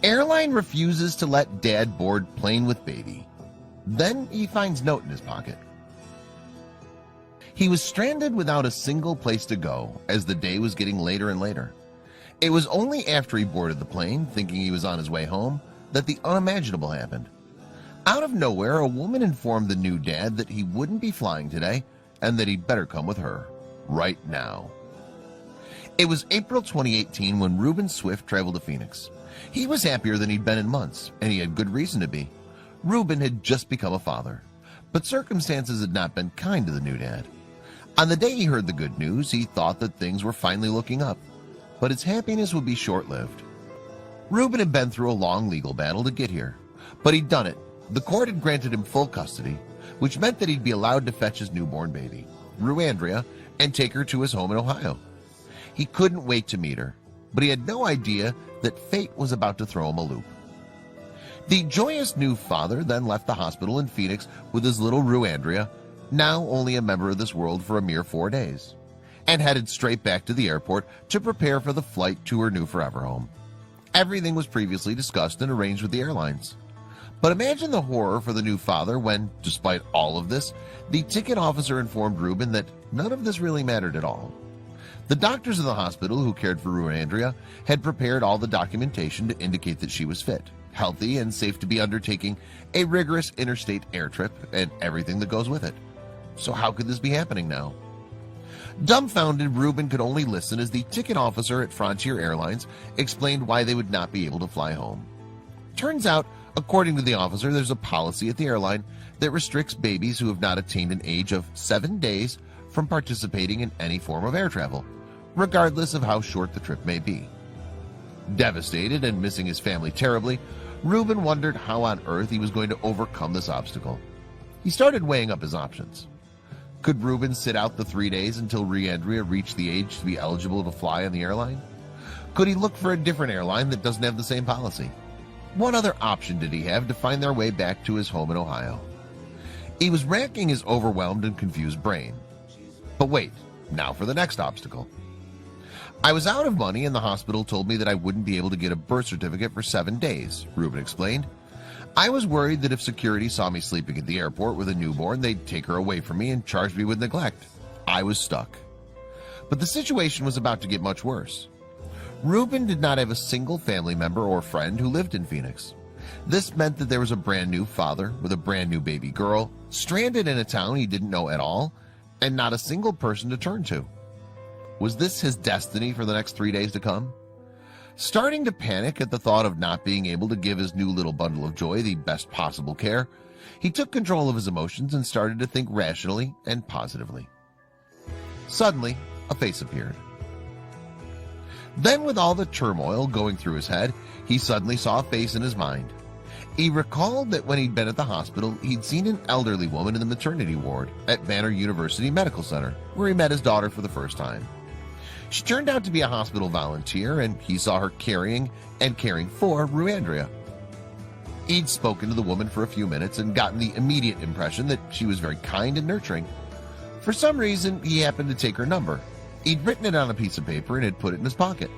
Airline refuses to let dad board plane with baby. Then he finds note in his pocket. He was stranded without a single place to go as the day was getting later and later. It was only after he boarded the plane, thinking he was on his way home, that the unimaginable happened. Out of nowhere, a woman informed the new dad that he wouldn't be flying today and that he'd better come with her right now. It was April 2018 when Reuben Swift traveled to Phoenix. He was happier than he'd been in months, and he had good reason to be. Reuben had just become a father, but circumstances had not been kind to the new dad. On the day he heard the good news, he thought that things were finally looking up, but his happiness would be short-lived. Reuben had been through a long legal battle to get here, but he'd done it. The court had granted him full custody, which meant that he'd be allowed to fetch his newborn baby, Ruandria, and take her to his home in Ohio. He couldn't wait to meet her, but he had no idea that fate was about to throw him a loop. The joyous new father then left the hospital in Phoenix with his little Ruandria, now only a member of this world for a mere 4 days, and headed straight back to the airport to prepare for the flight to her new forever home. Everything was previously discussed and arranged with the airlines. But imagine the horror for the new father when, despite all of this, the ticket officer informed Reuben that none of this really mattered at all. The doctors in the hospital who cared for Ruandria had prepared all the documentation to indicate that she was fit, healthy, and safe to be undertaking a rigorous interstate air trip and everything that goes with it. So how could this be happening now? Dumbfounded, Reuben could only listen as the ticket officer at Frontier Airlines explained why they would not be able to fly home. Turns out, according to the officer, there's a policy at the airline that restricts babies who have not attained an age of 7 days from participating in any form of air travel, regardless of how short the trip may be. Devastated and missing his family terribly, Reuben wondered how on earth he was going to overcome this obstacle. He started weighing up his options. Could Reuben sit out the 3 days until Ruandria reached the age to be eligible to fly on the airline? Could he look for a different airline that doesn't have the same policy? What other option did he have to find their way back to his home in Ohio? He was racking his overwhelmed and confused brain. But wait, now for the next obstacle. I was out of money and the hospital told me that I wouldn't be able to get a birth certificate for 7 days, Reuben explained. I was worried that if security saw me sleeping at the airport with a newborn, they'd take her away from me and charge me with neglect. I was stuck. But the situation was about to get much worse. Reuben did not have a single family member or friend who lived in Phoenix. This meant that there was a brand new father with a brand new baby girl, stranded in a town he didn't know at all, and not a single person to turn to. Was this his destiny for the next 3 days to come? Starting to panic at the thought of not being able to give his new little bundle of joy the best possible care, he took control of his emotions and started to think rationally and positively. Suddenly, a face appeared. Then, with all the turmoil going through his head, he suddenly saw a face in his mind. He recalled that when he'd been at the hospital, he'd seen an elderly woman in the maternity ward at Banner University Medical Center, where he met his daughter for the first time. She turned out to be a hospital volunteer, and he saw her caring and caring for Ruandria. He'd spoken to the woman for a few minutes and gotten the immediate impression that she was very kind and nurturing. For some reason, he happened to take her number. He'd written it on a piece of paper and had put it in his pocket.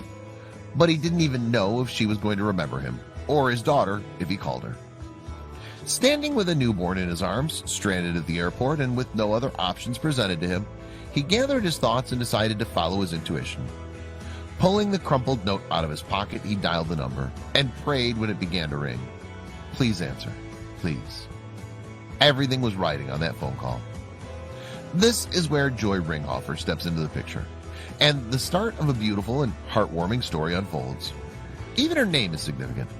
But he didn't even know if she was going to remember him, or his daughter if he called her. Standing with a newborn in his arms, stranded at the airport, and with no other options presented to him, he gathered his thoughts and decided to follow his intuition. Pulling the crumpled note out of his pocket, he dialed the number and prayed when it began to ring. Please answer, please. Everything was writing on that phone call. This is where Joy Ringhofer steps into the picture, and the start of a beautiful and heartwarming story unfolds. Even her name is significant.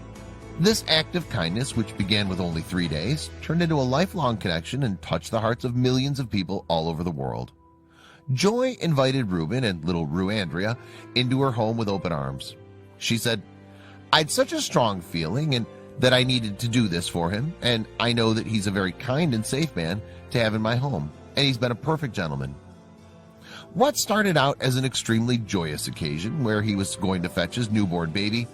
This act of kindness, which began with only 3 days, turned into a lifelong connection and touched the hearts of millions of people all over the world. Joy invited Reuben and little Ruandria into her home with open arms. She said, "I'd such a strong feeling and that I needed to do this for him, and I know that he's a very kind and safe man to have in my home, and he's been a perfect gentleman." What started out as an extremely joyous occasion where he was going to fetch his newborn baby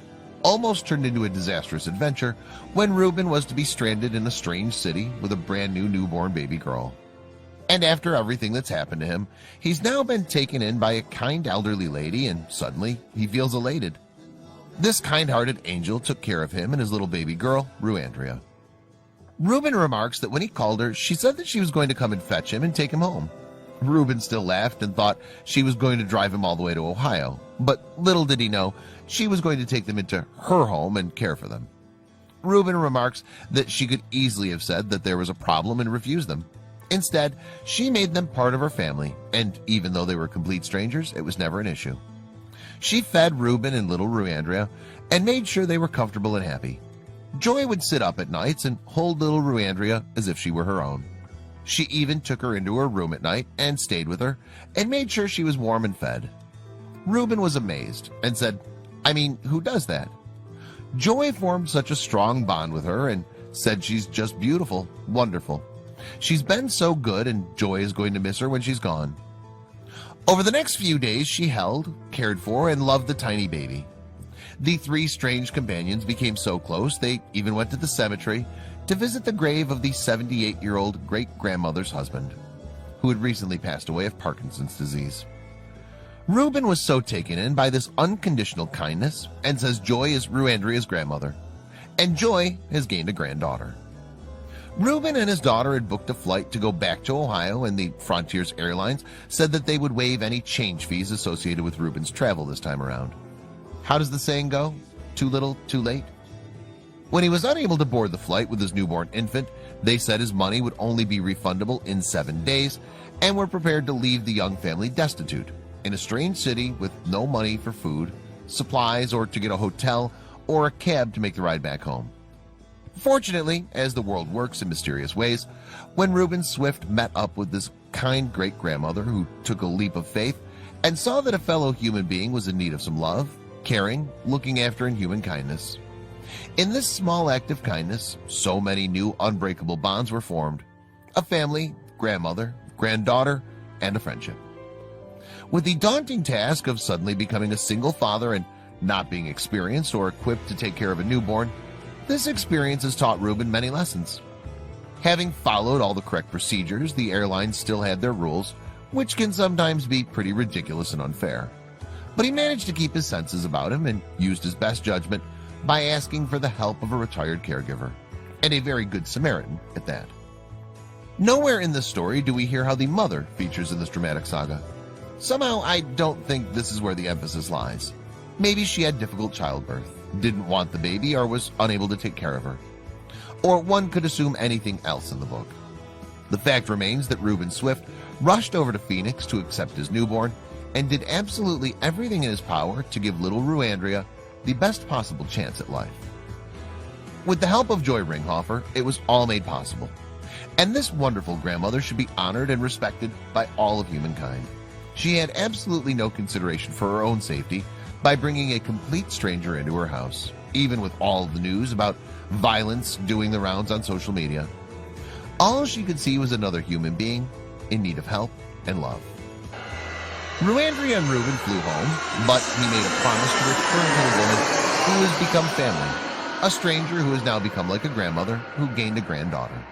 almost turned into a disastrous adventure when Reuben was to be stranded in a strange city with a brand new newborn baby girl. And after everything that's happened to him, he's now been taken in by a kind elderly lady, and suddenly he feels elated. This kind-hearted angel took care of him and his little baby girl, Ruandria. Reuben remarks that when he called her, she said that she was going to come and fetch him and take him home. Reuben still laughed and thought she was going to drive him all the way to Ohio, but little did he know she was going to take them into her home and care for them. Reuben remarks that she could easily have said that there was a problem and refused them. Instead, she made them part of her family, and even though they were complete strangers, it was never an issue. She fed Reuben and little Ruandria and made sure they were comfortable and happy. Joy would sit up at nights and hold little Ruandria as if she were her own. She even took her into her room at night and stayed with her and made sure she was warm and fed. Reuben was amazed and said, "I mean, who does that?" Joy formed such a strong bond with her and said she's just beautiful, wonderful. She's been so good, and Joy is going to miss her when she's gone. Over the next few days, she held, cared for, and loved the tiny baby. The three strange companions became so close they even went to the cemetery to visit the grave of the 78-year-old great-grandmother's husband, who had recently passed away of Parkinson's disease. Reuben was so taken in by this unconditional kindness and says Joy is Ruandria's grandmother, and Joy has gained a granddaughter. Reuben and his daughter had booked a flight to go back to Ohio, and the Frontiers Airlines said that they would waive any change fees associated with Reuben's travel this time around. How does the saying go? Too little, too late? When he was unable to board the flight with his newborn infant, they said his money would only be refundable in 7 days and were prepared to leave the young family destitute in a strange city with no money for food, supplies, or to get a hotel or a cab to make the ride back home. Fortunately, as the world works in mysterious ways, when Reuben Swift met up with this kind great-grandmother who took a leap of faith and saw that a fellow human being was in need of some love, caring, looking after, and human kindness. In this small act of kindness, so many new unbreakable bonds were formed: a family, grandmother, granddaughter, and a friendship. With the daunting task of suddenly becoming a single father and not being experienced or equipped to take care of a newborn, this experience has taught Reuben many lessons. Having followed all the correct procedures, the airlines still had their rules, which can sometimes be pretty ridiculous and unfair. But he managed to keep his senses about him and used his best judgment by asking for the help of a retired caregiver, and a very good Samaritan at that. Nowhere in this story do we hear how the mother features in this dramatic saga. Somehow I don't think this is where the emphasis lies. Maybe she had difficult childbirth, didn't want the baby, or was unable to take care of her. Or one could assume anything else in the book. The fact remains that Reuben Swift rushed over to Phoenix to accept his newborn and did absolutely everything in his power to give little Ruandria the best possible chance at life. With the help of Joy Ringhofer, it was all made possible. And this wonderful grandmother should be honored and respected by all of humankind. She had absolutely no consideration for her own safety by bringing a complete stranger into her house, even with all the news about violence doing the rounds on social media. All she could see was another human being in need of help and love. Ruandria and Reuben flew home, but he made a promise to return to the woman who has become family, a stranger who has now become like a grandmother who gained a granddaughter.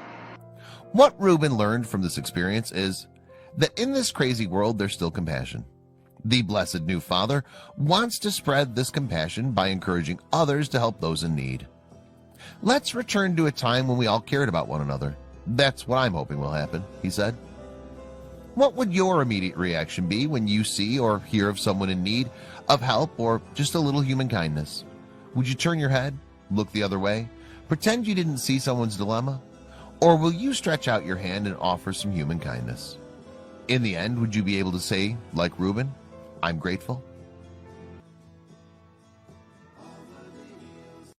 What Reuben learned from this experience is that in this crazy world there's still compassion. The blessed new father wants to spread this compassion by encouraging others to help those in need. Let's return to a time when we all cared about one another. That's what I'm hoping will happen, he said. What would your immediate reaction be when you see or hear of someone in need of help or just a little human kindness? Would you turn your head, look the other way, pretend you didn't see someone's dilemma? Or will you stretch out your hand and offer some human kindness? In the end, would you be able to say, like Reuben, "I'm grateful"?